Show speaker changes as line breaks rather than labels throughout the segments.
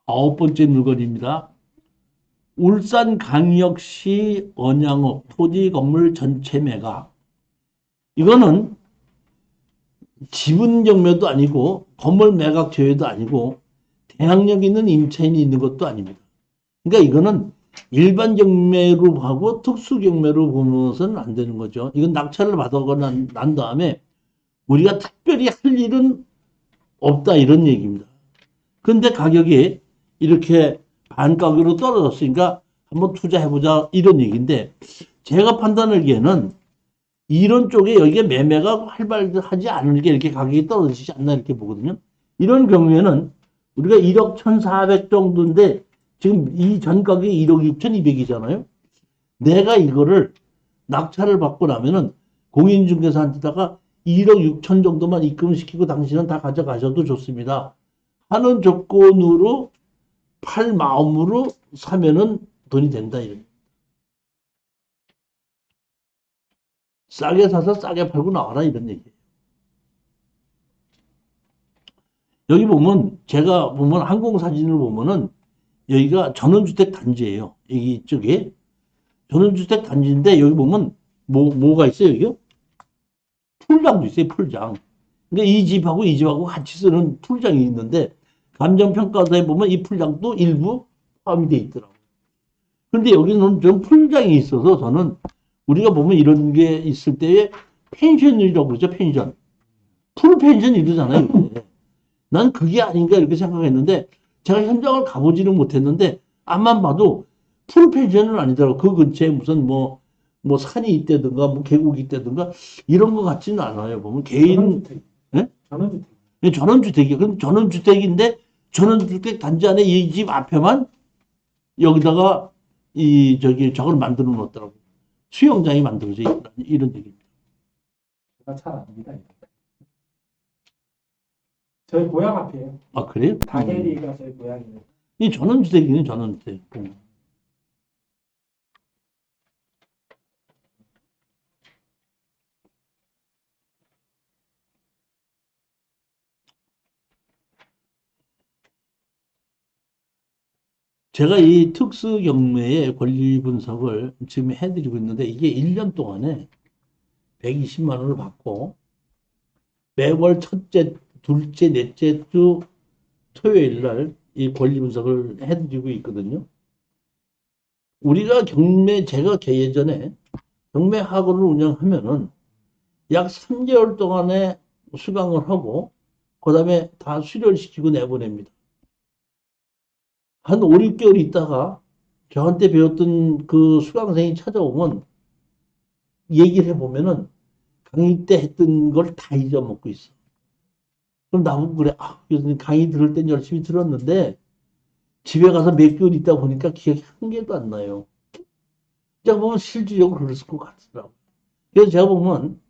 9번째 물건입니다. 울산광역시 언양읍 토지 건물 전체 매각. 이거는 지분 경매도 아니고 건물 매각 제외도 아니고 대항력 있는 임차인이 있는 것도 아닙니다. 그러니까 이거는 일반 경매로 하고 특수 경매로 보는 것은 안 되는 거죠. 이건 낙찰을 받아고 난 다음에 우리가 특별히 할 일은 없다 이런 얘기입니다. 근데 가격이 이렇게 반가격으로 떨어졌으니까 한번 투자해보자 이런 얘기인데, 제가 판단하기에는 이런 쪽에 여기에 매매가 활발하지 않은 게 이렇게 가격이 떨어지지 않나 이렇게 보거든요. 이런 경우에는 우리가 1억 1,400 정도인데 지금 이 전 가격이 1억 6,200이잖아요. 내가 이거를 낙찰을 받고 나면은 공인중개사한테다가 1억 6천 정도만 입금시키고 당신은 다 가져가셔도 좋습니다 하는 조건으로 팔 마음으로 사면은 돈이 된다 이런. 싸게 사서 싸게 팔고 나와라 이런 얘기예요. 여기 보면 제가 보면 항공사진을 보면은 여기가 전원주택 단지예요. 여기 이쪽에 전원주택 단지인데 여기 보면 뭐가 있어요 여기? 풀장도 있어요 풀장. 그러니까 이 집하고 이 집하고 같이 쓰는 풀장이 있는데 감정평가서에 보면 이 풀장도 일부 포함이 돼 있더라고요. 근데 여기는 좀 풀장이 있어서 저는 우리가 보면 이런 게 있을 때에 펜션이라고 그러죠 펜션. 풀 펜션 이러잖아요. 난 그게 아닌가 이렇게 생각했는데 제가 현장을 가보지는 못했는데 앞만 봐도 풀 펜션은 아니더라고. 그 근처에 무슨 뭐 산이 있다든가 뭐 계곡이 있다든가 이런 것 같지는 않아요. 보면 개인
전원주택.
예?
전원주택.
전원주택이에요. 그럼 전원주택인데 전원주택 단지 안에 이 집 앞에만 여기다가 이 저걸 만들어 놓았더라고. 수영장이 만들어져 있다 이런 얘기입니다.
제가 잘 압니다. 저희 고향 앞이에요.
아 그래요?
다계리가 저희 고향이에요.
이 전원주택이네 전원주택. 제가 이 특수 경매의 권리 분석을 지금 해드리고 있는데 이게 1년 동안에 120만 원을 받고 매월 첫째, 둘째, 넷째 주 토요일 날 이 권리 분석을 해드리고 있거든요. 우리가 제가 예전에 경매 학원을 운영하면은 약 3개월 동안에 수강을 하고 그 다음에 다 수료시키고 내보냅니다. 한 5, 6개월 있다가 저한테 배웠던 그 수강생이 찾아오면 얘기를 해보면은 강의 때 했던 걸 다 잊어먹고 있어. 그럼 나보고 그래. 아, 교수님 강의 들을 땐 열심히 들었는데 집에 가서 몇 개월 있다 보니까 기억이 한 개도 안 나요. 제가 보면 실질적으로 그랬을 것 같더라고요. 그래서 제가 보면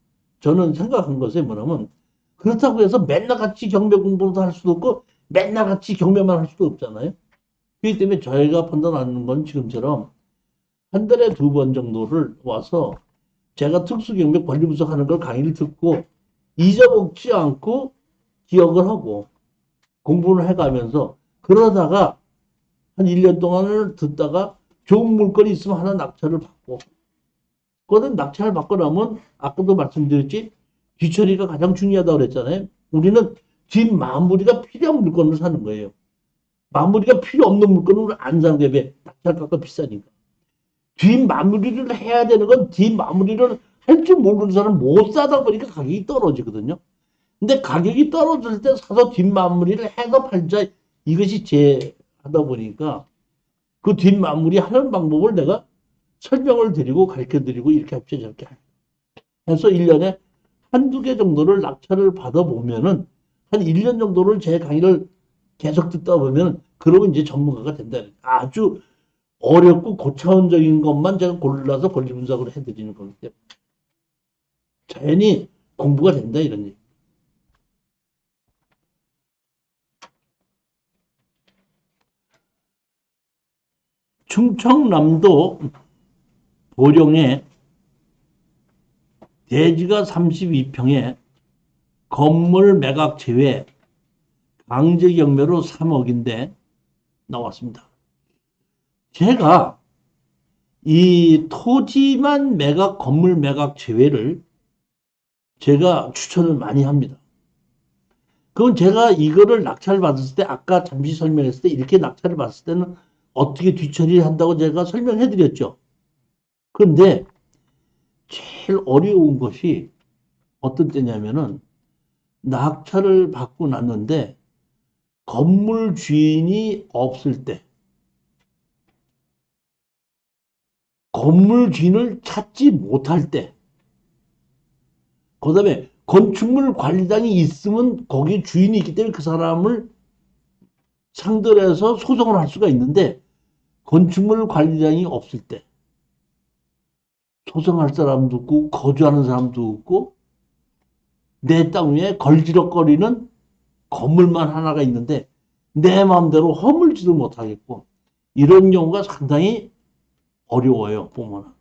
저는 생각한 것이 뭐냐면 그렇다고 해서 맨날 같이 경매 공부도 할 수도 없고 맨날 같이 경매만 할 수도 없잖아요. 그렇기 때문에 저희가 판단하는 건 지금처럼 한 달에 2번 정도를 와서 제가 특수경매 권리 분석하는 걸 강의를 듣고 잊어먹지 않고 기억을 하고 공부를 해가면서 그러다가 한 1년 동안을 듣다가 좋은 물건이 있으면 하나 낙찰을 받고 그거는 낙찰을 받고 나면 아까도 말씀드렸지 뒤처리가 가장 중요하다고 그랬잖아요. 우리는 뒷 마무리가 필요한 물건을 사는 거예요. 마무리가 필요 없는 물건을 안 사는 거예요. 왜? 낙찰가가 비싸니까. 뒷 마무리를 해야 되는 건 뒷 마무리를 할 줄 모르는 사람은 못 사다 보니까 가격이 떨어지거든요. 근데 가격이 떨어질 때 사서 뒷 마무리를 해서 팔자 이것이 제 하다 보니까 그 뒷 마무리 하는 방법을 내가 설명을 드리고 가르쳐 드리고 이렇게 합쳐 저렇게 해서 1년에 한두 개 정도를 낙찰을 받아보면은 한 1년 정도를 제 강의를 계속 듣다 보면 그러면 이제 전문가가 된다. 아주 어렵고 고차원적인 것만 제가 골라서 권리 분석을 해드리는 거기 때문에 자연히 공부가 된다 이런 얘기. 충청남도 보령에 대지가 32평에 건물 매각 제외 강제 경매로 3억인데 나왔습니다. 제가 이 토지만 매각, 건물 매각 제외를 제가 추천을 많이 합니다. 그건 제가 이거를 낙찰을 받았을 때, 아까 잠시 설명했을 때, 이렇게 낙찰을 받았을 때는 어떻게 뒤처리를 한다고 제가 설명해 드렸죠. 그런데 제일 어려운 것이 어떤 때냐면은 낙찰을 받고 났는데 건물 주인이 없을 때, 건물 주인을 찾지 못할 때, 그 다음에 건축물 관리장이 있으면 거기 주인이 있기 때문에 그 사람을 상대로 해서 소송을 할 수가 있는데, 건축물 관리장이 없을 때 소송할 사람도 없고 거주하는 사람도 없고 내 땅 위에 걸지럭거리는 건물만 하나가 있는데 내 마음대로 허물지도 못하겠고, 이런 경우가 상당히 어려워요. 보면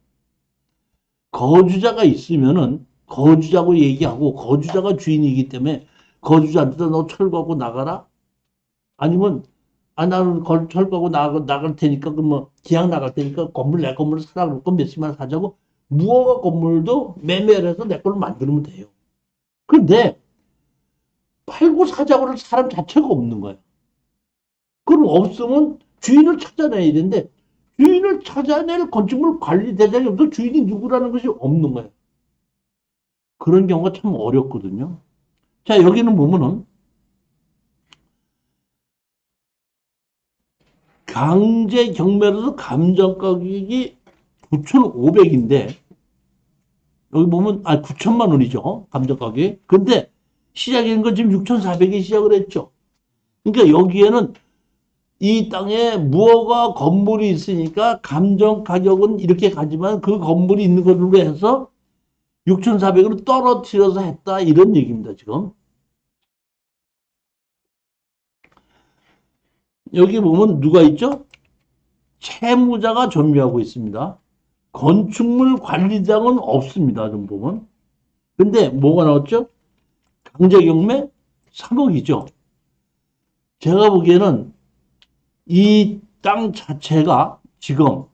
거주자가 있으면은 거주자고 얘기하고, 거주자가 주인이기 때문에 거주자한테 너 철거하고 나가라, 아니면 나는 철거하고 나갈 테니까 그 뭐 기약 나갈 테니까 건물, 내 건물을 사라, 그럴 건 몇십만 사자고 무허가 건물도 매매를 해서 내 걸로 만들면 돼요. 근데 팔고 사자고 할 사람 자체가 없는 거예요. 그럼 없으면 주인을 찾아내야 되는데, 주인을 찾아낼 건축물 관리 대장이 없어 주인이 누구라는 것이 없는 거예요. 그런 경우가 참 어렵거든요. 자, 여기는 보면은 강제 경매로서 감정 가격이 9,500인데 여기 보면 9천만 원이죠. 감정 가격이. 근데 시작인 건 지금 6,400에 시작을 했죠. 그러니까 여기에는 이 땅에 무허가 건물이 있으니까 감정 가격은 이렇게 가지만 그 건물이 있는 걸로 해서 6,400으로 떨어뜨려서 했다, 이런 얘기입니다. 지금 여기 보면 누가 있죠? 채무자가 존재하고 있습니다. 건축물 관리장은 없습니다. 좀 보면. 근데 뭐가 나왔죠? 강제경매 3억이죠. 제가 보기에는 이 땅 자체가 지금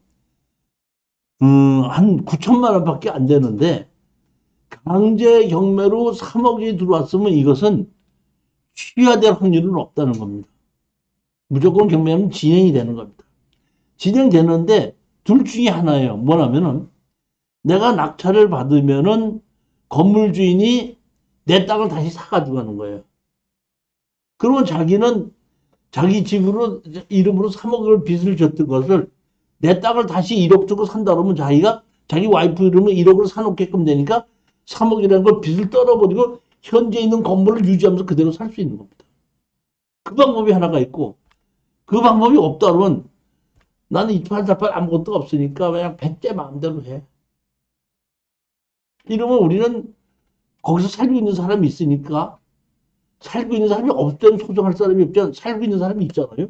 한 9천만 원밖에 안 되는데 강제 경매로 3억이 들어왔으면 이것은 취하될 확률은 없다는 겁니다. 무조건 경매하면 진행이 되는 겁니다. 진행되는데 둘 중에 하나예요. 뭐냐면은 내가 낙찰을 받으면은 건물 주인이 내 땅을 다시 사가지고 가는 거예요. 그러면 자기는 자기 집으로 이름으로 3억을 빚을 졌던 것을 내 땅을 다시 1억 주고 산다 그러면 자기가 자기 와이프 이름으로 1억을 사놓게끔 되니까 3억이라는 걸 빚을 떨어버리고 현재 있는 건물을 유지하면서 그대로 살 수 있는 겁니다. 그 방법이 하나가 있고, 그 방법이 없다 그러면 나는 이팔사팔 아무것도 없으니까 그냥 백제 마음대로 해. 이러면 우리는 거기서 살고 있는 사람이 있으니까, 살고 있는 사람이 없을 때는 소송할 사람이 없잖아요. 살고 있는 사람이 있잖아요.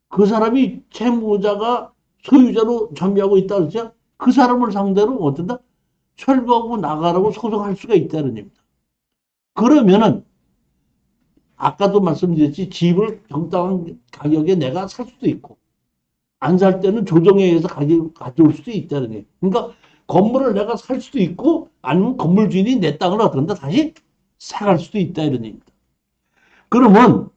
그 사람이 채무자가 소유자로 전미하고 있다 그러죠. 그 사람을 상대로 어떤다? 철거하고 나가라고 소송할 수가 있다는 얘기입니다. 그러면은 아까도 말씀드렸지, 집을 적당한 가격에 내가 살 수도 있고 안 살 때는 조정에 의해서 가격을 가져올 수도 있다는 얘기예요. 그러니까 건물을 내가 살 수도 있고 아니면 건물 주인이 내 땅을 어떤다 다시 사갈 수도 있다, 이런 얘기입니다. 그러면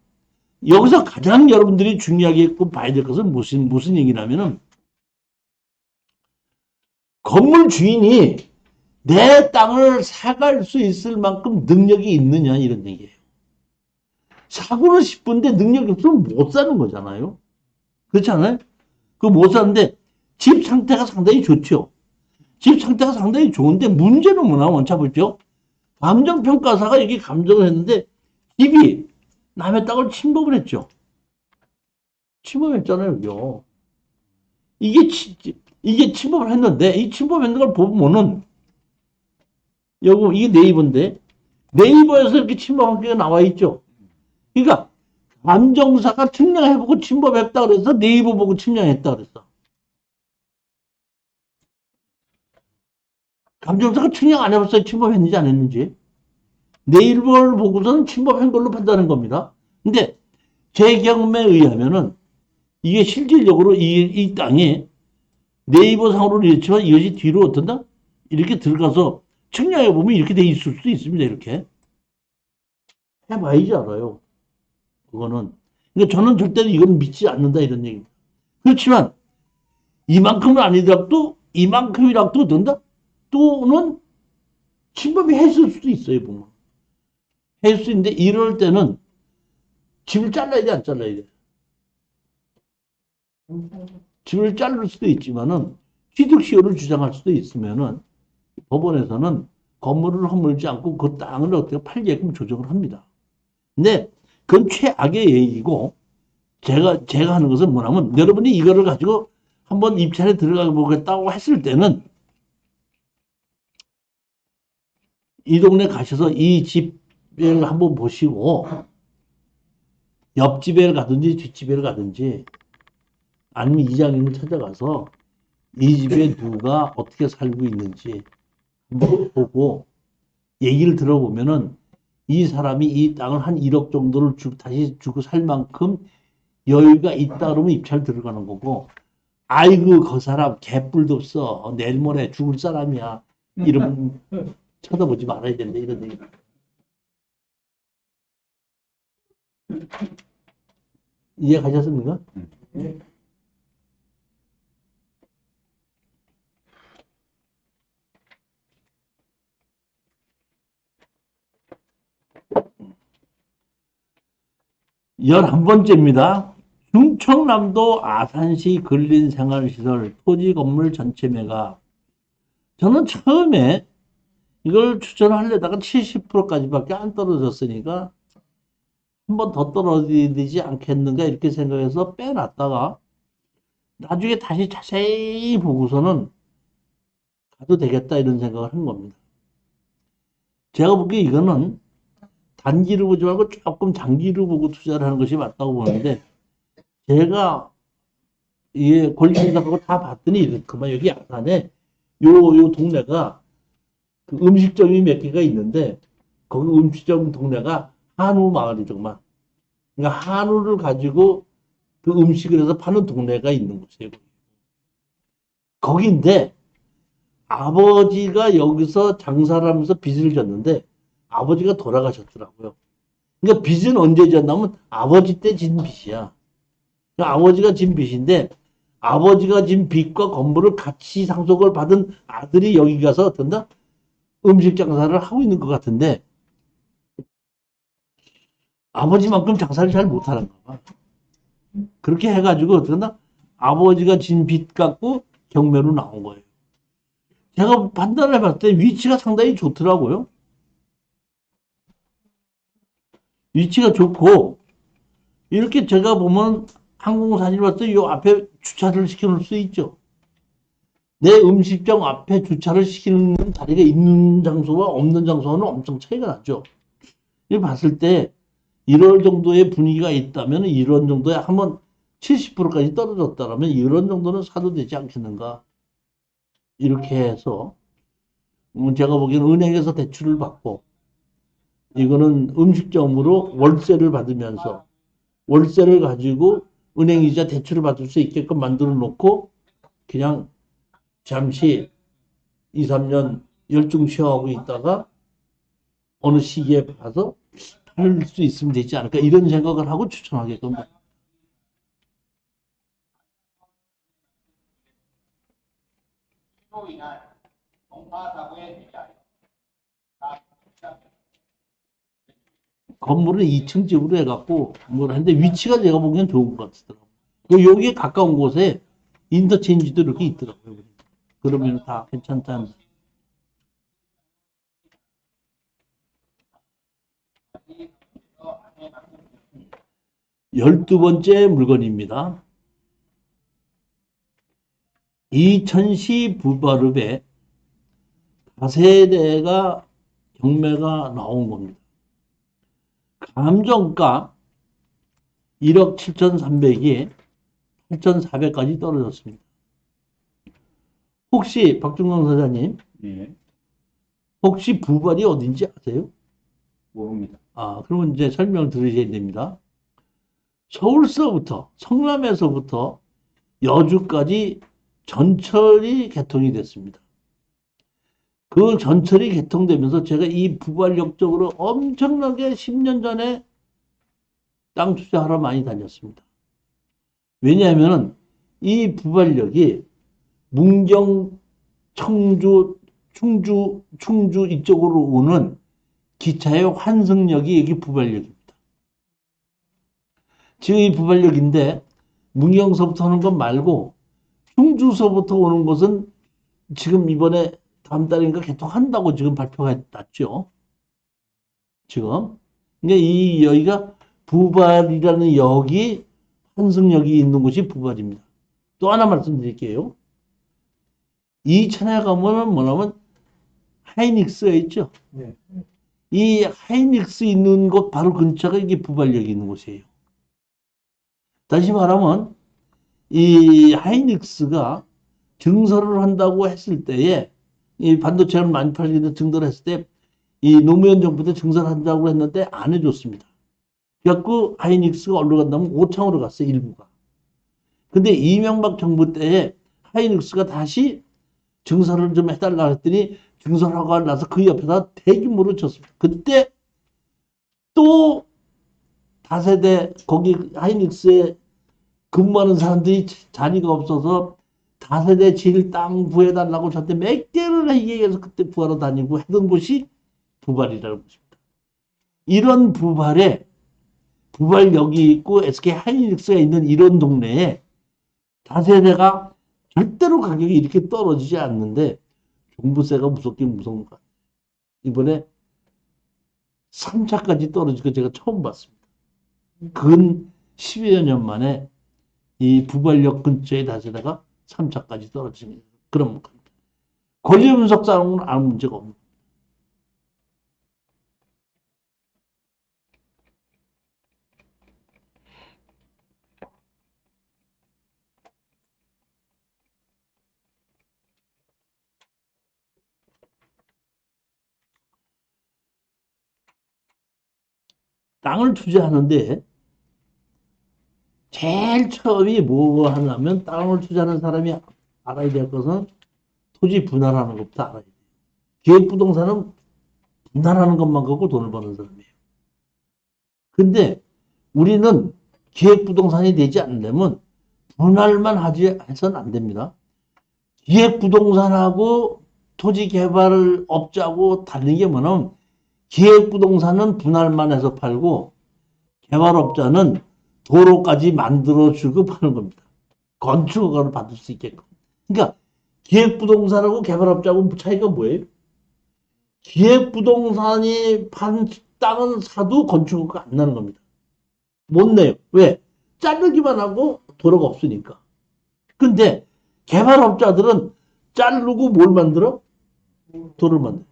여기서 가장 여러분들이 중요하게 봐야 될 것은 무슨 얘기냐면은, 건물 주인이 내 땅을 사갈 수 있을 만큼 능력이 있느냐, 이런 얘기예요. 사고는 싶은데 능력이 없으면 못 사는 거잖아요. 그렇지 않아요? 그 못 사는데 집 상태가 상당히 좋죠. 집 상태가 상당히 좋은데 문제는 뭐냐, 원차 보죠. 감정평가사가 여기 감정을 했는데 집이 남의 땅을 침범을 했죠. 침범했잖아요, 여기요. 이게 침범을 했는데, 이 침범했는 걸 보면은, 여기, 이게 네이버인데, 네이버에서 이렇게 침범한 게 나와 있죠. 그러니까, 감정사가 측량해보고 침범했다 그래서 네이버 보고 측량했다 그랬어. 감정사가 측량 안 해봤어요. 침범했는지 안 했는지. 네이버를 보고서는 침범한 걸로 판단한 겁니다. 근데 제 경험에 의하면은 이게 실질적으로 이 땅이 네이버 상으로는 이렇지만 이것이 뒤로 어떤다? 이렇게 들어가서 측량해 보면 이렇게 돼 있을 수도 있습니다. 이렇게. 해봐야지 알아요. 그거는. 그러니까 저는 절대로 이건 믿지 않는다 이런 얘기입니다. 그렇지만 이만큼은 아니더라도 이만큼이라도 된다? 또는 침범이 했을 수도 있어요. 보면. 했을 수 있는데 이럴 때는 집을 잘라야 돼, 안 잘라야 돼? 집을 자를 수도 있지만은 취득시효를 주장할 수도 있으면은 법원에서는 건물을 허물지 않고 그 땅을 어떻게 팔게끔 조정을 합니다. 근데 그건 최악의 얘기고 제가 하는 것은 뭐냐면 여러분이 이거를 가지고 한번 입찰에 들어가 보겠다고 했을 때는 이 동네 가셔서 이 집을 한번 보시고 옆집에 가든지 뒷집에 가든지 아니면 이장님을 찾아가서 이 집에 누가 어떻게 살고 있는지 한번 보고 얘기를 들어보면은 이 사람이 이 땅을 한 1억 정도를 다시 주고 살 만큼 여유가 있다 그러면 입찰 들어가는 거고 아이고 그 사람 개뿔도 없어 내일 모레 죽을 사람이야 이러면 쳐다보지 말아야 된다 이런 얘기. 이해가셨습니까?
네.
열한 번째입니다. 충청남도 아산시 근린생활시설 토지 건물 전체 매각. 저는 처음에 이걸 추천하려다가 70%까지밖에 안 떨어졌으니까 한 번 더 떨어져야 되지 않겠는가 이렇게 생각해서 빼놨다가 나중에 다시 자세히 보고서는 가도 되겠다 이런 생각을 한 겁니다. 제가 보기에 이거는 단기로 보지 말고 조금 장기로 보고 투자를 하는 것이 맞다고 보는데 제가 이게 권리생각하고 다 봤더니 그만 여기 아산에 요 동네가 그 음식점이 몇 개가 있는데 거기 음식점 동네가 한우 마을이더만. 그러니까 한우를 가지고 그 음식을 해서 파는 동네가 있는 곳이에요. 거기인데 아버지가 여기서 장사를 하면서 빚을 졌는데 아버지가 돌아가셨더라고요. 그러니까 빚은 언제 졌냐면 아버지 때 진 빚이야. 그러니까 아버지가 진 빚인데 아버지가 진 빚과 건물을 같이 상속을 받은 아들이 여기 가서 어떤다? 음식 장사를 하고 있는 것 같은데 아버지만큼 장사를 잘 못하는가 봐. 그렇게 해가지고 어떡한다? 아버지가 진 빚 갖고 경매로 나온 거예요. 제가 판단해 봤을 때 위치가 상당히 좋더라고요. 위치가 좋고 이렇게 제가 보면 항공사진을 봤을 때 이 앞에 주차를 시켜놓을 수 있죠. 내 음식점 앞에 주차를 시키는 자리가 있는 장소와 없는 장소는 엄청 차이가 나죠. 이 봤을 때 이런 정도의 분위기가 있다면 이런 정도에 한번 70%까지 떨어졌다면 이런 정도는 사도 되지 않겠는가. 이렇게 해서 제가 보기에는 은행에서 대출을 받고 이거는 음식점으로 월세를 받으면서 월세를 가지고 은행이자 대출을 받을 수 있게끔 만들어 놓고 그냥 잠시 2, 3년 열중 쉬어하고 있다가 어느 시기에 가서 팔 수 있으면 되지 않을까 이런 생각을 하고 추천하게끔. 건물은 2층 집으로 해갖고 뭘 하는데 위치가 제가 보기엔 좋은 것 같더라고요. 여기에 가까운 곳에 인터체인지도 이렇게 있더라고요. 그러면 다 괜찮다는. 12번째 물건입니다. 이천시 부바룹에 다세대가 경매가 나온 겁니다. 감정가 1억 7,300이 8,400까지 떨어졌습니다. 혹시 박중광 사장님,
예,
혹시 부발이 어딘지 아세요?
모릅니다.
그러면 이제 설명 들으셔야 됩니다. 서울서부터, 성남에서부터 여주까지 전철이 개통이 됐습니다. 그 전철이 개통되면서 제가 이 부발역 쪽으로 엄청나게 10년 전에 땅 투자하러 많이 다녔습니다. 왜냐하면 이 부발역이 문경, 청주, 충주 이쪽으로 오는 기차의 환승역이 여기 부발역입니다. 지금 이 부발역인데 문경서부터 오는 것 말고 충주서부터 오는 것은 지금 이번에 다음 달인가 개통한다고 지금 발표가 났죠. 지금. 그러니까 이 여기가 부발이라는 역이 환승역이 있는 곳이 부발입니다. 또 하나 말씀드릴게요. 이천에 가면은 뭐냐면 하이닉스가 있죠.
네.
이 하이닉스 있는 곳 바로 근처가 이게 부발역이 있는 곳이에요. 다시 말하면 이 하이닉스가 증설을 한다고 했을 때에 이 반도체를 많이 팔리는 증설을 했을 때 이 노무현 정부 때 증설한다고 했는데 안 해줬습니다. 그래갖고 하이닉스가 어디로 간다면 오창으로 갔어요. 일부가. 근데 이명박 정부 때에 하이닉스가 다시 증설을 좀 해달라 했더니 증설하고 나서 그 옆에다 대규모로 쳤습니다. 그때 또 다세대 거기 하이닉스에 근무하는 사람들이 자리가 없어서 다세대 질 땅 구해달라고 저한테 몇 개를 얘기해서 그때 구하러 다니고 하던 곳이 부발이라는 곳입니다. 이런 부발에 부발역이 있고 SK 하이닉스가 있는 이런 동네에 다세대가 절대로 가격이 이렇게 떨어지지 않는데 종부세가 무섭긴 무서운 것 같아요. 이번에 3차까지 떨어진 거 제가 처음 봤습니다. 근 10여 년 만에 이 부발역 근처에 다세대가 3차까지 떨어지는 그런 겁니다. 권리 분석 싸움은 아무 문제가 없는 겁니다. 땅을 투자하는데 제일 처음이 뭐 하냐면 땅을 투자하는 사람이 알아야 될 것은 토지 분할하는 것부터 알아야 돼요. 기획부동산은 분할하는 것만 갖고 돈을 버는 사람이에요. 근데 우리는 기획부동산이 되지 않으려면 분할만 해서는 안 됩니다. 기획부동산하고 토지개발 업자하고 다른 게 뭐냐면 기획부동산은 분할만 해서 팔고 개발업자는 도로까지 만들어주고 파는 겁니다. 건축허가를 받을 수 있게끔. 그러니까 기획부동산하고 개발업자하고 차이가 뭐예요? 기획부동산이 판 땅은 사도 건축허가 안 나는 겁니다. 못 내요. 왜? 자르기만 하고 도로가 없으니까. 근데 개발업자들은 자르고 뭘 만들어? 도로를 만들어.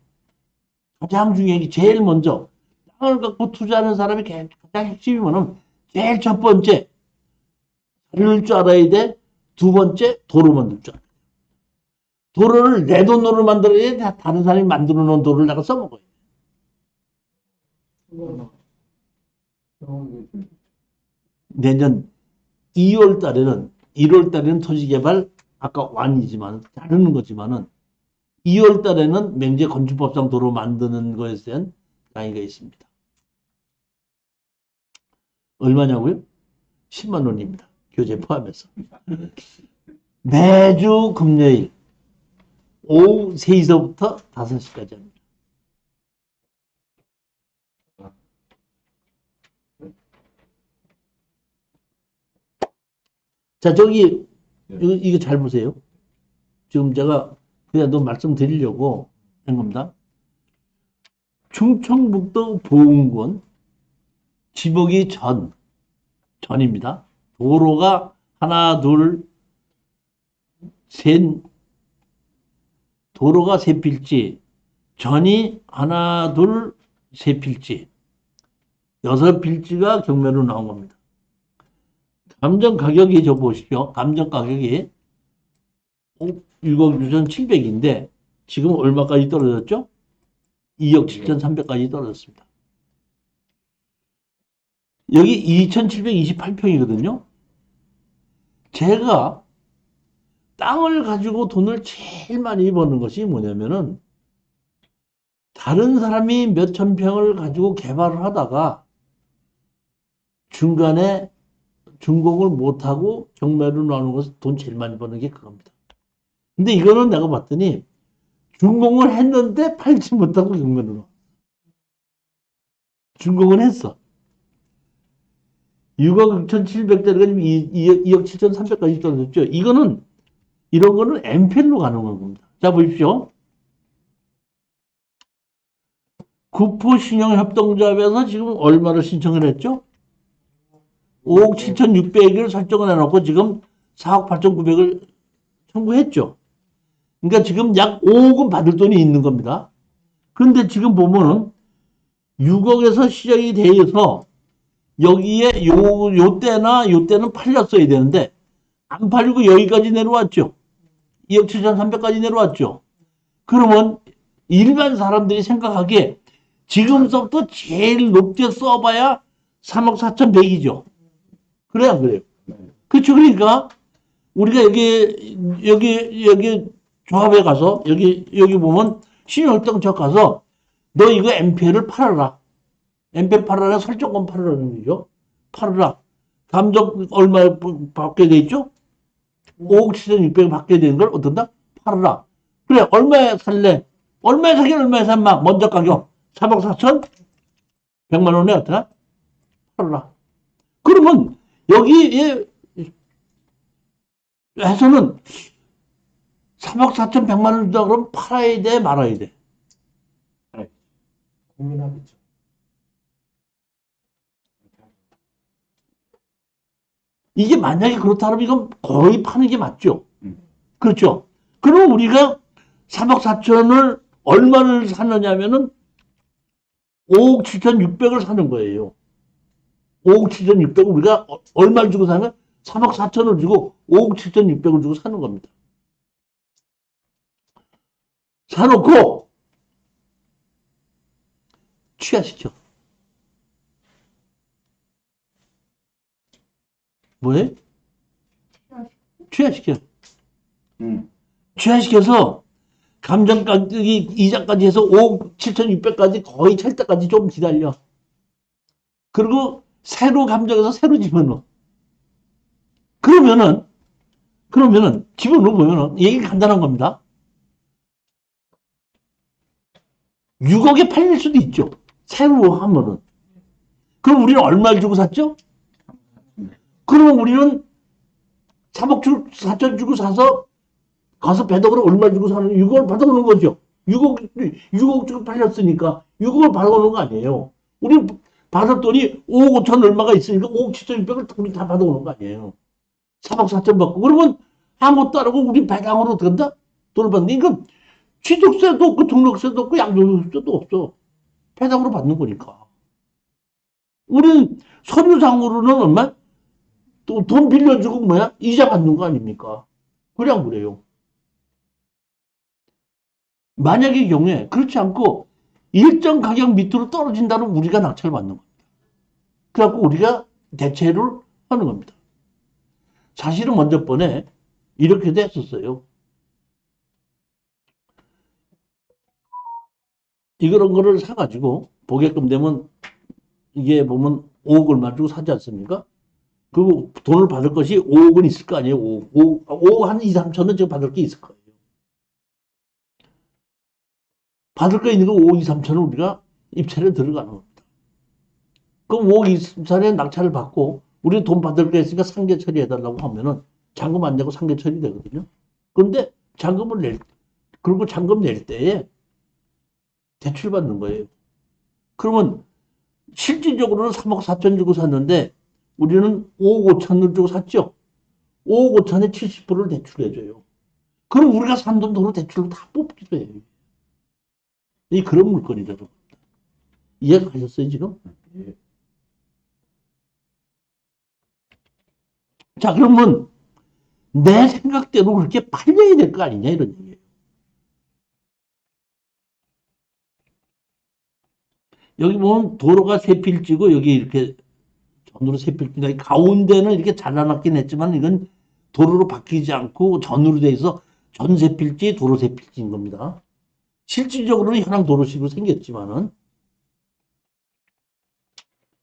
가장 중요한 게 제일 먼저 땅을 갖고 투자하는 사람이 가장 핵심이 뭐냐면 제일 첫 번째 자를 줄 알아야 돼. 두 번째 도로 만들 줄 알아야 돼. 도로를 내 돈으로 만들어야 돼. 다른 사람이 만들어 놓은 도로를 내가 써먹어요. 내년 2월 달에는 1월 달에는 토지개발 아까 완이지만 자르는 거지만은 2월 달에는 맹제 건축법상 도로 만드는 것에 대한 강의가 있습니다. 얼마냐고요? 10만 원입니다. 교재 포함해서. 매주 금요일 오후 3시서부터 5시까지 합니다. 자, 저기 이거 잘 보세요. 지금 제가 그냥 또 말씀드리려고 한 겁니다. 충청북도 보은군 지목이 전입니다. 도로가 하나, 둘, 셋, 도로가 세 필지, 전이 하나, 둘, 세 필지, 6필지가 경매로 나온 겁니다. 감정 가격이 저 보십시오. 감정 가격이 6억 6,700인데 지금 얼마까지 떨어졌죠? 2억 7,300까지 떨어졌습니다. 여기 2728평이거든요. 제가 땅을 가지고 돈을 제일 많이 버는 것이 뭐냐면은 다른 사람이 몇천 평을 가지고 개발을 하다가 중간에 준공을 못하고 경매로 나오는 것을 돈 제일 많이 버는 게 그겁니다. 근데 이거는 내가 봤더니 준공을 했는데 팔지 못하고 경매로 나와. 준공은 했어. 6억 6,700대가 지금 2억 7,300까지 떨어졌죠. 이런 거는 MPL로 가는 겁니다. 자, 보십시오. 구포신용협동조합에서 지금 얼마를 신청을 했죠? 5억 7,600을 설정을 해놓고 지금 4억 8,900을 청구했죠. 그러니까 지금 약 5억은 받을 돈이 있는 겁니다. 그런데 지금 보면은 6억에서 시작이 돼서 여기에 요 때는 팔렸어야 되는데 안 팔리고 여기까지 내려왔죠. 2억 7,300까지 내려왔죠. 그러면 일반 사람들이 생각하기에 지금서부터 제일 높게 써봐야 3억 4,100이죠. 그래 안 그래요? 그렇죠. 그러니까 우리가 여기 조합에 가서 여기 보면 신용협동조합 가서 너 이거 MPL을 팔아라. MPL 팔아라. 설정권 팔아라는 거죠. 팔아라. 감정 얼마 받게 돼 있죠? 5억 7,600 받게 되는 걸 어떤다? 팔아라. 그래 얼마에 살래? 얼마에 사긴 얼마에 산마? 먼저 가격 3억 4천 100만 원에 어떠나? 팔아라. 그러면 여기에 해서는 3억 4천 100만 원 준다 그러면 팔아야 돼 말아야 돼?
고민하겠죠.
이게 만약에 그렇다면 이건 거의 파는 게 맞죠? 그렇죠? 그럼 우리가 3억 4천을 얼마를 사느냐면은 5억 7,600을 사는 거예요. 5억 7,600을 우리가 얼마를 주고 사면 3억 4천을 주고 5억 7,600을 주고 사는 겁니다. 사놓고 취하시켜. 뭐해? 취하시켜. 취하시켜서 감정가격이 이자까지 해서 5억 7,600까지 거의 찰 때까지 좀 기다려. 그리고 새로 감정해서 새로 집어넣어. 그러면은 집어넣으면은 얘기가 간단한 겁니다. 6억에 팔릴 수도 있죠. 새로 하면은. 그럼 우리는 얼마를 주고 샀죠? 그러면 우리는 3억 4천 주고 사서 가서 배당으로 얼마 주고 사는 6억을 받아오는 거죠. 6억 주고 팔렸으니까 6억을 받아오는 거 아니에요. 우리 받을 돈이 5억 5천 얼마가 있으니까 5억 7,600을 우리 다 받아오는 거 아니에요. 3억 4천 받고. 그러면 아무것도 안 하고 우리 배당으로 어떡한다? 돈을 받는 이건 취득세도 없고 등록세도 없고 양도세도 없어. 배당으로 받는 거니까. 우리는 서류상으로는 얼마? 또 돈 빌려주고 뭐야? 이자 받는 거 아닙니까? 그냥 그래요. 만약의 경우에 그렇지 않고 일정 가격 밑으로 떨어진다면 우리가 낙찰을 받는 겁니다. 그래갖고 우리가 대체를 하는 겁니다. 사실은 먼저 번에 이렇게도 했었어요. 이런 거를 사가지고 보게끔 되면 이게 보면 5억 얼마 주고 사지 않습니까? 그 돈을 받을 것이 5억은 있을 거 아니에요. 5억 한 2, 3천은 지금 받을 게 있을 거예요. 받을 거 있는 거 5억 2, 3천은 우리가 입찰에 들어가는 겁니다. 그럼 5억 2, 3천에 낙찰을 받고 우리 돈 받을 거 있으니까 상계 처리해달라고 하면은 잔금 안 내고 상계 처리되거든요. 그런데 그리고 잔금 낼 때에 대출 받는 거예요. 그러면 실질적으로는 3억 4천 주고 샀는데 우리는 5억 5천을 주고 샀죠. 5억 5천에 70%를 대출해줘요. 그럼 우리가 산 돈 도로 대출로 다 뽑기도 해요. 이 그런 물건이죠. 이해가 가셨어요, 지금? 자, 그러면 내 생각대로 그렇게 팔려야 될 거 아니냐, 이런 얘기예요. 여기 보면 도로가 세 필지고 여기 이렇게 전으로 세 필지. 가운데는 이렇게 잘라놨긴 했지만 이건 도로로 바뀌지 않고 전으로 돼 있어 전 세 필지, 도로 세 필지인 겁니다. 실질적으로는 현황 도로식으로 생겼지만은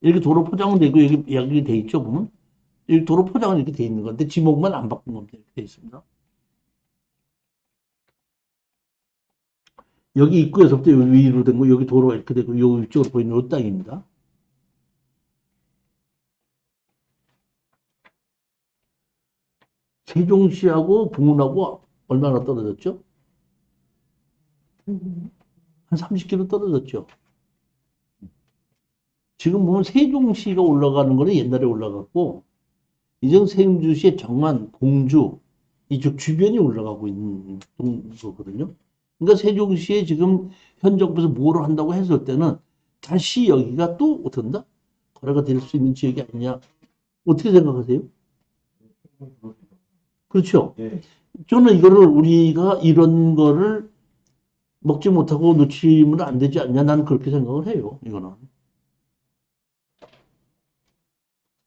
이렇게 도로 포장은 되고 여기 돼 있죠, 보면. 여기 도로 포장은 이렇게 돼 있는 건데 지목만 안 바꾼 겁니다. 이렇게 돼 있습니다. 여기 입구에서부터 여기 위로 된 거, 여기 도로가 이렇게 되고, 여기 위쪽으로 보이는 이 땅입니다. 세종시하고 봉은하고 얼마나 떨어졌죠? 한 30km 떨어졌죠. 지금 보면 세종시가 올라가는 거는 옛날에 올라갔고, 이제 세종시의 정만, 공주, 이쪽 주변이 올라가고 있는 거거든요. 그러니까 세종시에 지금 현 정부에서 뭐를 한다고 했을 때는 다시 여기가 또 어떤다? 거래가 될 수 있는 지역이 아니냐. 어떻게 생각하세요? 그렇죠.
네.
저는 이거를 우리가 이런 거를 먹지 못하고 놓치면 안 되지 않냐. 나는 그렇게 생각을 해요. 이거는.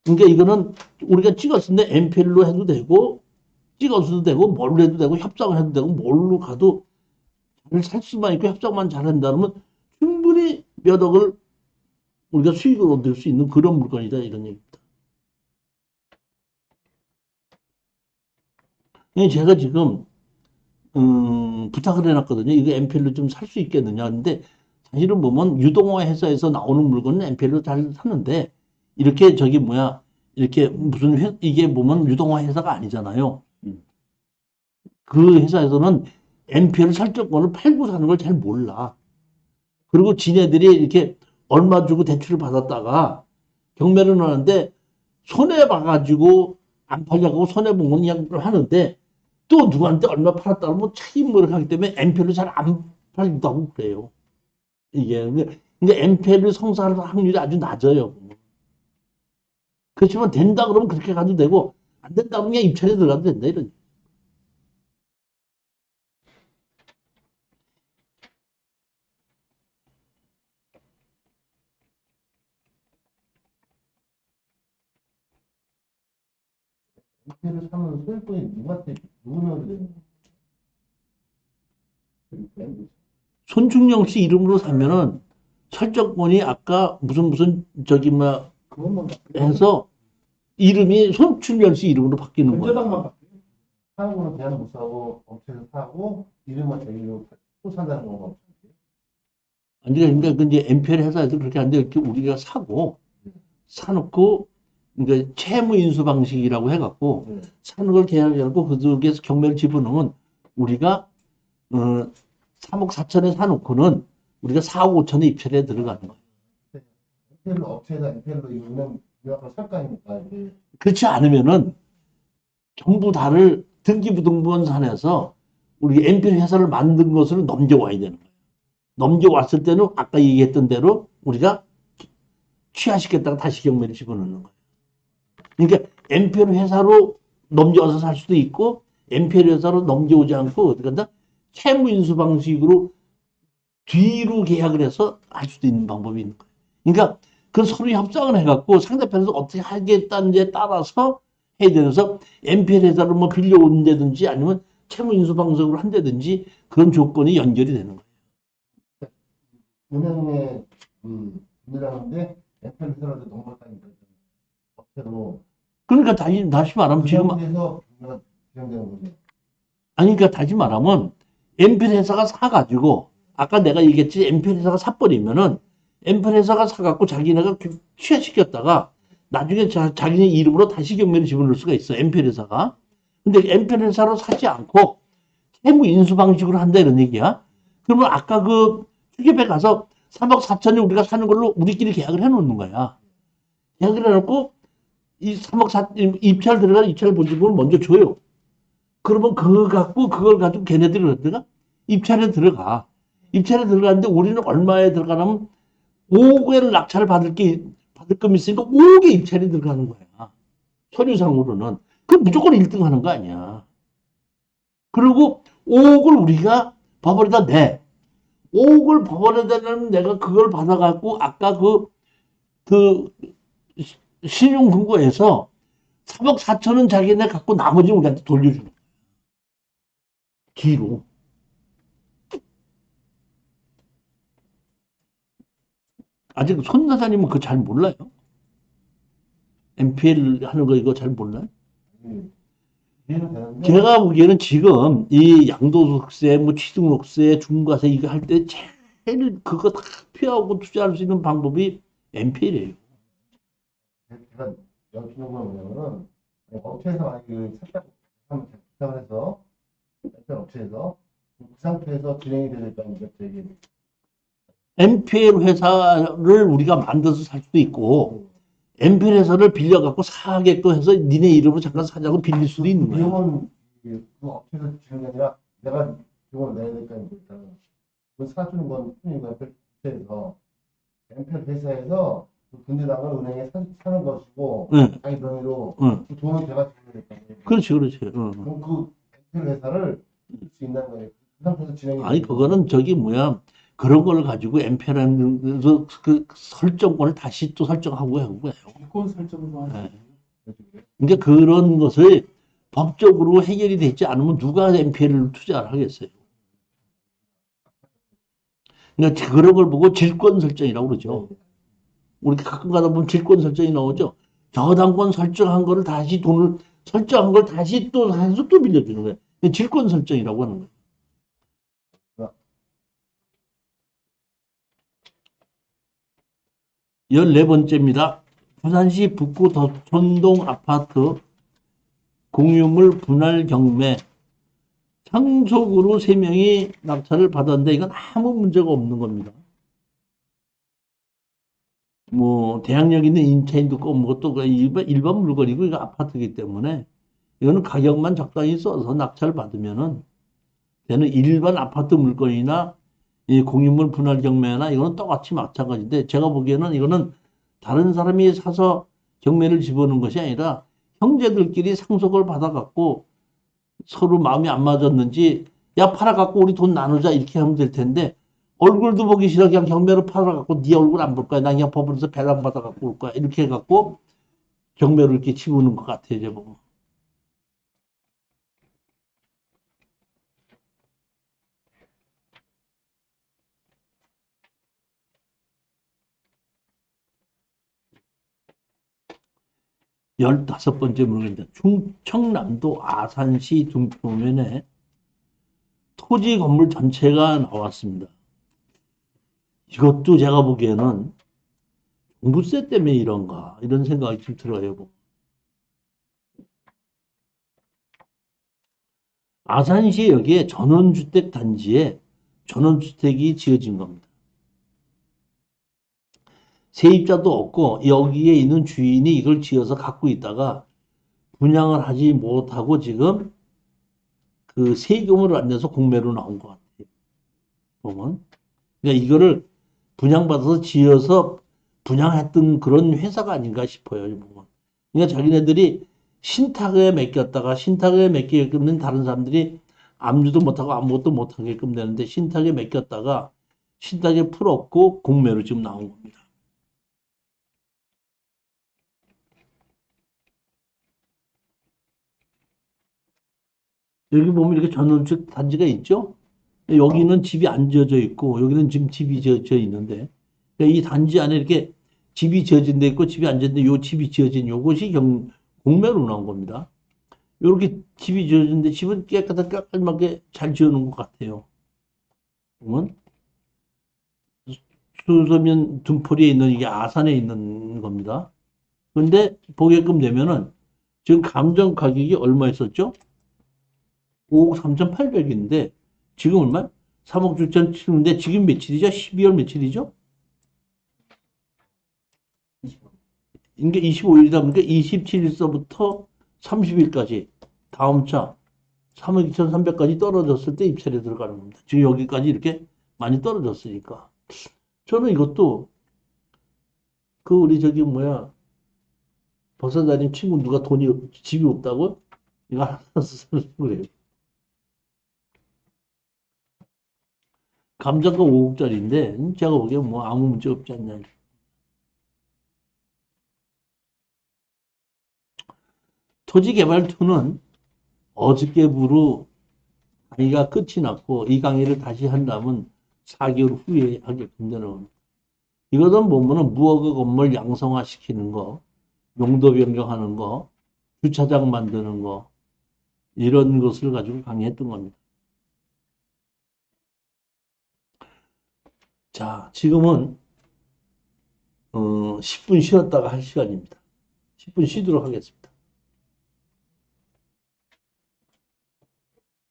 그러니까 이거는 우리가 찍었는데 MPL로 해도 되고 찍어서도 되고 뭘로 해도 되고 협상을 해도 되고 뭘로 가도 잘 살 수만 있고 협상만 잘한다면 충분히 몇 억을 우리가 수익을 얻을 수 있는 그런 물건이다 이런 얘기입니다. 제가 지금 부탁을 해놨거든요. 이거 MPL로 좀 살 수 있겠느냐. 근데 사실은 보면 유동화 회사에서 나오는 물건은 MPL로 잘 사는데 이렇게 저기 뭐야 이렇게 무슨 이게 보면 유동화 회사가 아니잖아요. 그 회사에서는 MPL 설정권을 팔고 사는 걸 잘 몰라. 그리고 지네들이 이렇게 얼마 주고 대출을 받았다가 경매를 하는데 손해 봐가지고 안 팔려고 손해 본 건 그냥 하는데 또 누구한테 얼마 팔았다고 뭐 차임을 하기 때문에 MPL을 잘 안 팔린다고 그래요. 이게 근데 MPL을 성사할 확률이 아주 낮아요. 그렇지만 된다 그러면 그렇게 가도 되고 안 된다 그러면 그냥 입찰에 들어가도 된다 이런.
MP를 사면 소유권이 누구한테 누구면 되는 거예요?
손충영 씨 이름으로 사면은 설정권이 아까 무슨 저기 뭐
그것만
해서 이름이 손충영 씨 이름으로 바뀌는 거예요.
근저당만 바뀌어요.
사고는 그냥 못 사고 업체에서 사고 이름만 대기로 또 산다는 건가?
아니 그러니까 이제 MPL 회사에서 그렇게 하는데 이렇게 우리가 사놓고 그러니까 채무 인수 방식이라고 해갖고
네.
사는 걸 계약해갖고 그쪽에서 경매를 집어넣으면 우리가 3억 4천에 사놓고는 우리가 4억 5천에 입찰에 들어가는 거예요.
MPL로 업체에다 MPL로 이러면 유학을 살 거 아닙니까?
그렇지 않으면은 정부 다를 등기부등본산에서 우리 MPL 회사를 만든 것을 넘겨와야 되는 거예요. 넘겨왔을 때는 아까 얘기했던 대로 우리가 취하시켰다가 다시 경매를 집어넣는 거예요. 그러니까 MPL 회사로 넘겨와서 살 수도 있고 MPL 회사로 넘겨오지 않고 어떻게 한다? 채무 인수 방식으로 뒤로 계약을 해서 할 수도 있는 방법이 있는 거예요. 그러니까 그 서로 협상을 해갖고 상대편에서 어떻게 하겠다는지에 따라서 해야 되면서 MPL 회사를 뭐 빌려온다든지 아니면 채무 인수 방식으로 한다든지 그런 조건이 연결이 되는 거예요.
은행에 빌리라는데 MPL 회사라도 넘어갔다니까 업체로
그러니까 다시 말하면 지금
은행에서 진행되는 거죠.
아니 그러니까 다시 말하면 MPL 회사가 사가지고 아까 내가 얘기했지 MPL 회사가 사버리면은 MPL 회사가 사갖고 자기네가 취하시켰다가 나중에 자기네 이름으로 다시 경매를 집어넣을 수가 있어 MPL 회사가. 근데 MPL 회사로 사지 않고 채무 인수 방식으로 한다 이런 얘기야. 그러면 아까 그 추집에 가서 3억 4천에 우리가 사는 걸로 우리끼리 계약을 해놓는 거야. 계약을 해놓고 이 3억 4 입찰 들어가 입찰 본집을 먼저 줘요. 그러면 그걸 가지고 걔네들이 어디가 입찰에 들어가. 입찰에 들어가는데 우리는 얼마에 들어가냐면 5억을 낙찰을 받을 금이 있으니까 5억에 입찰이 들어가는 거야. 서류상으로는. 그 무조건 1등 하는 거 아니야. 그리고 5억을 우리가 법원에다 내. 5억을 법원에다 내면 내가 그걸 받아갖고 아까 그 신용 금고에서 3억 4천은 자기네 갖고 나머지는 우리한테 돌려주는 거야. 뒤로. 아직 손 사장님은 그거 잘 몰라요. NPL 하는 거 이거 잘 몰라요?
이해는 되는데
제가 보기에는 지금 이 양도소득세, 뭐 취등록세, 중과세 이거 할 때 제일 그거 다 피하고 투자할 수 있는 방법이 NPL이에요.
제가 여쭈는 건 뭐냐면은 업체에서 만약에 살짝 부탁을 해서 일단 업체에서 그 상태에서 진행이 되니까 이제
NPL 회사를 우리가 만들어서 살 수도 있고 NPL 회사를 빌려갖고 사게끔 해서 니네 이름으로 잠깐 사자고 빌릴 수도 있는 거예요.
비용은 그 업체에서 주는 게 아니라 내가 비용을 내야 되니까 일단 그 사주는 건 뿐이고 업체에서 엔펠 회사에서 그 군대당을 은행에 사는 것이고
응,
자기 명의로
응.
그 돈은 제가 주는 거니까
그렇지, 그렇지. 응.
그럼 그 엔펠 회사를 쓸 수 있는 거예요. 그 상태에서 진행이
아니,
되는
그거는 저기 뭐야. 그런 걸 가지고 NPL하는 그 설정권을 다시 또 설정하고 하는 거예요.
일권 설정도 하죠.
예.
거죠.
그러니까 그런 것을 법적으로 해결이 되지 않으면 누가 NPL을 투자를 하겠어요. 그러니까 그런 걸 보고 질권 설정이라고 그러죠. 우리 가끔 가다 보면 질권 설정이 나오죠. 저당권 설정한 거를 다시 돈을 설정한 걸 다시 또 해서 또 빌려주는 거예요. 질권 설정이라고 하는 거예요. 14번째입니다. 부산시 북구 덕천동 아파트 공유물 분할 경매 상속으로 3명이 낙찰을 받았는데 이건 아무 문제가 없는 겁니다. 뭐 대항력 있는 임차인도 없고 뭐또 일반 물건이고 이거 아파트이기 때문에 이거는 가격만 적당히 써서 낙찰 받으면은 되는 일반 아파트 물건이나 이 공유물 분할 경매나 이거는 똑같이 마찬가지인데 제가 보기에는 이거는 다른 사람이 사서 경매를 집어넣은 것이 아니라 형제들끼리 상속을 받아갖고 서로 마음이 안 맞았는지 야 팔아갖고 우리 돈 나누자 이렇게 하면 될 텐데 얼굴도 보기 싫어 그냥 경매로 팔아갖고 네 얼굴 안 볼 거야 나 그냥 법원에서 배당 받아갖고 올 거야 이렇게 해갖고 경매로 이렇게 집어넣은 것 같아요 제가 보면. 15번째 물건입니다. 충청남도 아산시 등포면에 토지 건물 전체가 나왔습니다. 이것도 제가 보기에는 종부세 때문에 이런가 이런 생각이 좀 들어요. 아산시 여기에 전원주택 단지에 전원주택이 지어진 겁니다. 세입자도 없고 여기에 있는 주인이 이걸 지어서 갖고 있다가 분양을 하지 못하고 지금 그 세금을 안 내서 공매로 나온 것 같아요. 보면. 그러니까 이거를 분양받아서 지어서 분양했던 그런 회사가 아닌가 싶어요. 보면. 그러니까 자기네들이 신탁에 맡겼다가 신탁에 맡기게끔 다른 사람들이 압류도 못하고 아무것도 못하게끔 되는데 신탁에 맡겼다가 신탁에 풀었고 공매로 지금 나온 겁니다. 여기 보면 이렇게 전원주택 단지가 있죠? 여기는 집이 안 지어져 있고 여기는 지금 집이 지어져 있는데 이 단지 안에 이렇게 집이 지어진 데 있고 집이 안 지어진 데 요 집이 지어진 요것이 공매로 나온 겁니다. 이렇게 집이 지어진 데 집은 깨끗하게 깔끔하게 잘 지어놓은 것 같아요. 보면 수서면 둔포리에 있는 이게 아산에 있는 겁니다. 근데 보게끔 되면은 지금 감정 가격이 얼마였었죠? 5억 3,800인데 지금 얼마? 3억 6,700인데 지금 며칠이죠? 12월 며칠이죠? 이게 25일이다 보니까 27일서부터 30일까지 다음 차 3억 2,300까지 떨어졌을 때 입찰에 들어가는 겁니다. 지금 여기까지 이렇게 많이 떨어졌으니까. 저는 이것도 그 우리 저기 뭐야 박사장님 친구 누가 집이 없다고? 이거 하나 쓰는 거예요. 감정가 5억짜리인데 제가 보기엔 뭐 아무 문제 없지 않냐. 토지개발2는 어저께부로 강의가 끝이 났고 이 강의를 다시 한다면 4개월 후에 하게끔 되는 겁니다. 이것은 보면은 무허가 건물 양성화시키는 거, 용도 변경하는 거, 주차장 만드는 거 이런 것을 가지고 강의했던 겁니다. 자, 지금은 10분 쉬었다가 할 시간입니다. 10분 쉬도록 하겠습니다.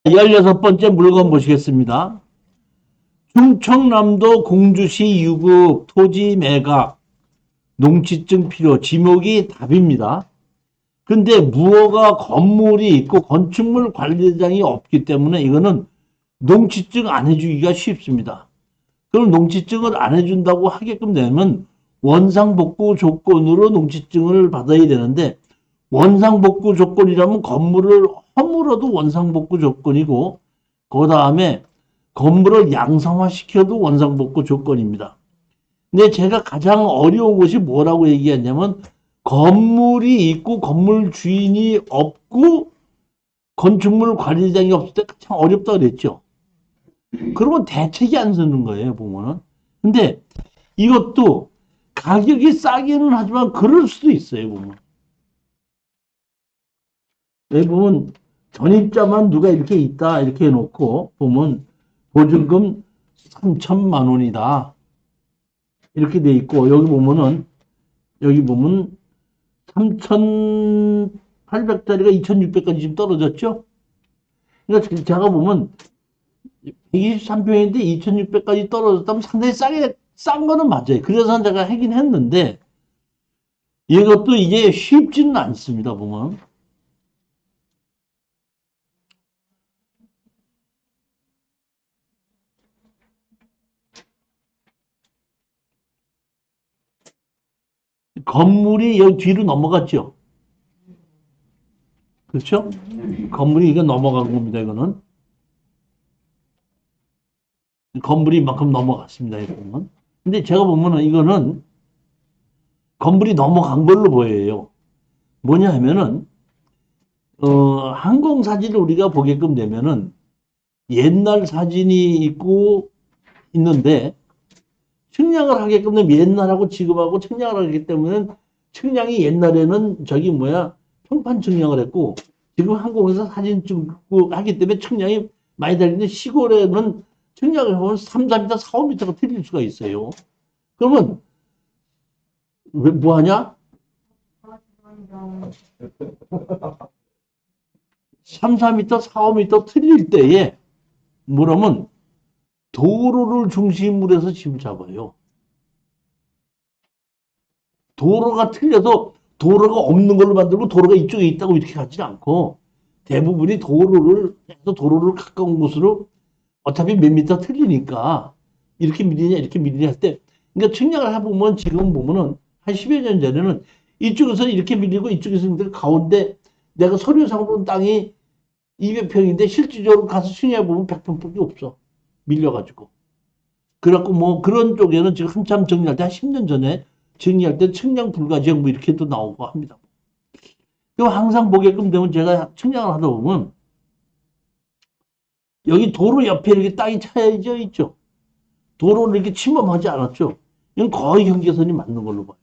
16번째 물건 보시겠습니다. 충청남도 공주시 유급 토지 매각 농지증 필요 지목이 답입니다. 근데 무허가 건물이 있고 건축물 관리대장이 없기 때문에 이거는 농지증 안 해주기가 쉽습니다. 그럼 농지증을 안 해준다고 하게끔 되면 원상복구 조건으로 농지증을 받아야 되는데 원상복구 조건이라면 건물을 허물어도 원상복구 조건이고 그 다음에 건물을 양성화시켜도 원상복구 조건입니다. 근데 제가 가장 어려운 것이 뭐라고 얘기했냐면 건물이 있고 건물 주인이 없고 건축물 관리장이 없을 때 가장 어렵다고 그랬죠. 그러면 대책이 안 서는 거예요, 보면은. 근데 이것도 가격이 싸기는 하지만 그럴 수도 있어요, 보면. 여기 보면 전입자만 누가 이렇게 있다, 이렇게 해놓고 보면 보증금 3천만 원이다. 이렇게 돼 있고, 여기 보면 3,800짜리가 2,600까지 지금 떨어졌죠? 그러니까 제가 보면 123평인데 2,600까지 떨어졌다면 상당히 싼 거는 맞아요. 그래서 제가 하긴 했는데, 이것도 이게 쉽지는 않습니다, 보면. 건물이 여기 뒤로 넘어갔죠? 그렇죠? 건물이 이거 넘어간 겁니다, 이거는. 건물이 이만큼 넘어갔습니다, 이거는. 근데 제가 보면은 이거는 건물이 넘어간 걸로 보여요. 뭐냐 하면은, 항공사진을 우리가 보게끔 되면은 옛날 사진이 있고 있는데 측량을 하게끔 되면 옛날하고 지금하고 측량을 하기 때문에 측량이 옛날에는 평판 측량을 했고 지금 항공에서 사진 찍고 하기 때문에 측량이 많이 다른데 시골에는 측량을 해보면 3, 4m, 4, 5m가 틀릴 수가 있어요. 그러면 뭐 하냐? 3, 4m, 4, 5m 틀릴 때에 뭐라면 도로를 중심으로 해서 집을 잡아요. 도로가 틀려서 도로가 없는 걸로 만들고 도로가 이쪽에 있다고 이렇게 하지 않고 대부분이 도로를 가까운 곳으로 어차피 몇 미터 틀리니까 이렇게 밀리냐 이렇게 밀리냐 할 때 그러니까 측량을 해보면 지금 보면은 한 10여 년 전에는 이쪽에서 이렇게 밀리고 이쪽에서 있는데 가운데 내가 서류상으로는 땅이 200평인데 실질적으로 가서 측량해보면 100평밖에 없어. 밀려가지고. 그래갖고 뭐 그런 쪽에는 지금 한참 정리할 때 한 10년 전에 정리할 때 측량 불가 지역 뭐 이렇게 또 나오고 합니다. 그럼 항상 보게끔 되면 제가 측량을 하다 보면 여기 도로 옆에 이렇게 땅이 차여져 있죠. 도로를 이렇게 침범하지 않았죠. 이건 거의 경계선이 맞는 걸로 봐요.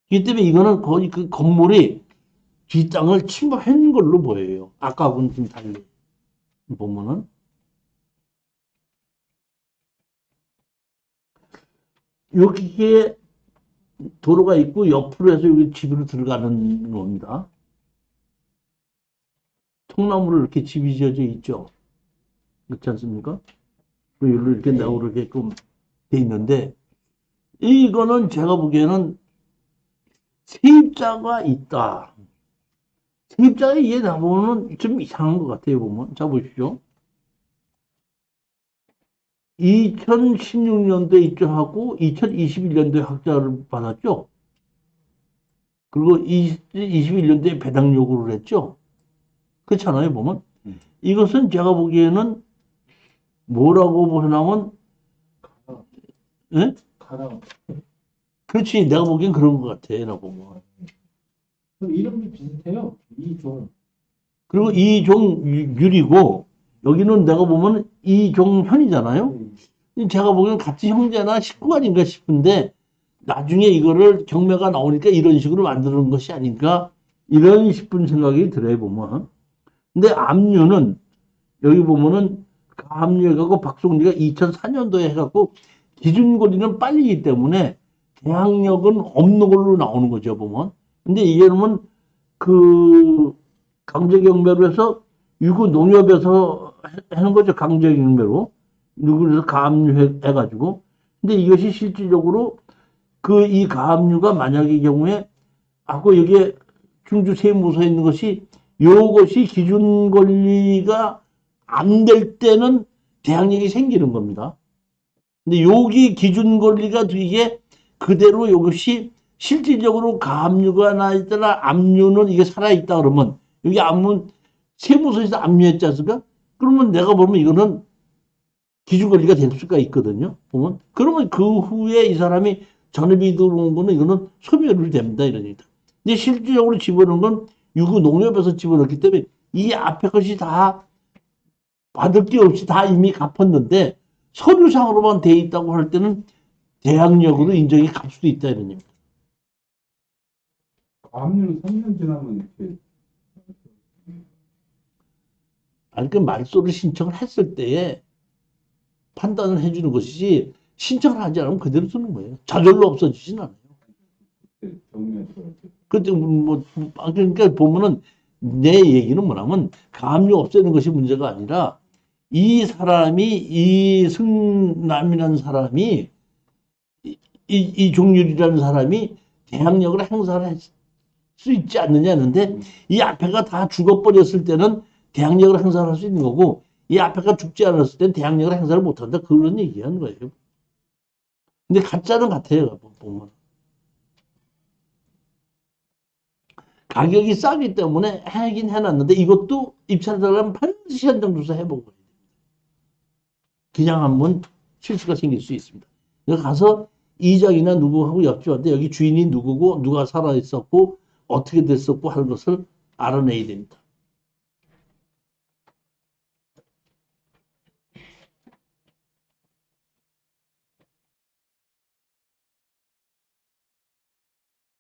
그렇기 때문에 이거는 거의 그 건물이 뒷땅을 침범한 걸로 보여요. 아까하고는 좀 달리 보면은. 여기에 도로가 있고 옆으로 해서 여기 집으로 들어가는 겁니다. 통나무로 이렇게 집이 지어져 있죠. 그렇지 않습니까? 여기로 이렇게 나오게끔 돼 있는데 이거는 제가 보기에는 세입자가 있다. 세입자가 이해 나보면 좀 이상한 것 같아요. 보면 자 보십시오. 2016년도에 입주하고 2021년도에 학자를 받았죠. 그리고 21년도에 배당 요구를 했죠. 그렇잖아요, 보면. 이것은 제가 보기에는 뭐라고 보냐면, 예?
가능.
그렇지. 내가 보기엔 그런 것 같아, 나 보면.
그 이름이 비슷해요. 이종.
그리고 이종율이고, 여기는 내가 보면 이종현이잖아요. 제가 보기엔 같이 형제나 식구 아닌가 싶은데, 나중에 이거를 경매가 나오니까 이런 식으로 만드는 것이 아닌가, 이런 싶은 생각이 들어요, 보면. 근데 압류는, 여기 보면은, 압류 해갖고 박송리가 2004년도에 해갖고, 기준 권리는 빨리기 때문에, 대항력은 없는 걸로 나오는 거죠, 보면. 근데 이게 그러면, 강제경매로 해서, 유구 농협에서 하는 거죠, 강제경매로. 누구에서 가압류해가지고. 근데 이것이 실질적으로, 이 가압류가 만약의 경우에, 하고 여기에 충주 세무서에 있는 것이, 요것이 기준 권리가 안 될 때는 대항력이 생기는 겁니다. 근데 여기 기준 권리가 이게 그대로 이것이 실질적으로 가압류가 나 있더라, 압류는 이게 살아있다 그러면, 여기 압류, 세무서에서 압류했지 않습니까? 그러면 내가 보면 이거는 기준 권리가 될 수가 있거든요. 보면. 그러면 그 후에 이 사람이 전입이 들어온 거는 이거는 소멸이 됩니다. 이런 얘기다. 근데 실질적으로 집어넣은 건 유구 농협에서 집어넣기 때문에 이 앞에 것이 다 받을 게 없이 다 이미 갚았는데 서류상으로만 돼 있다고 할 때는 대항력으로 인정이 갈 수도 있다. 이런 얘기입니다.
압류는 3년 지나면 이렇게
아니, 그 말소를 신청을 했을 때에 판단을 해주는 것이지 신청을 하지 않으면 그대로 쓰는 거예요. 저절로 없어지진 않아요.
경매에서
그때 그러니까 보면은 내 얘기는 뭐냐면 가압류 없애는 것이 문제가 아니라 이 사람이 이 승남이라는 사람이 이 종률이라는 사람이 대항력을 행사를 할 수 있지 않느냐는데 이 앞에가 다 죽어버렸을 때는 대항력을 행사를 할 수 있는 거고 이 앞에가 죽지 않았을 때는 대항력을 행사를 못한다. 그런 얘기하는 거예요. 근데 가짜는 같아요. 보면. 가격이 싸기 때문에 하긴 해놨는데 이것도 입찰하려면 8시간 정도서 해보고 그냥 한번 실수가 생길 수 있습니다. 여기 가서 이장이나 누구하고 여쭤봤는데 여기 주인이 누구고 누가 살아있었고 어떻게 됐었고 하는 것을 알아내야 됩니다.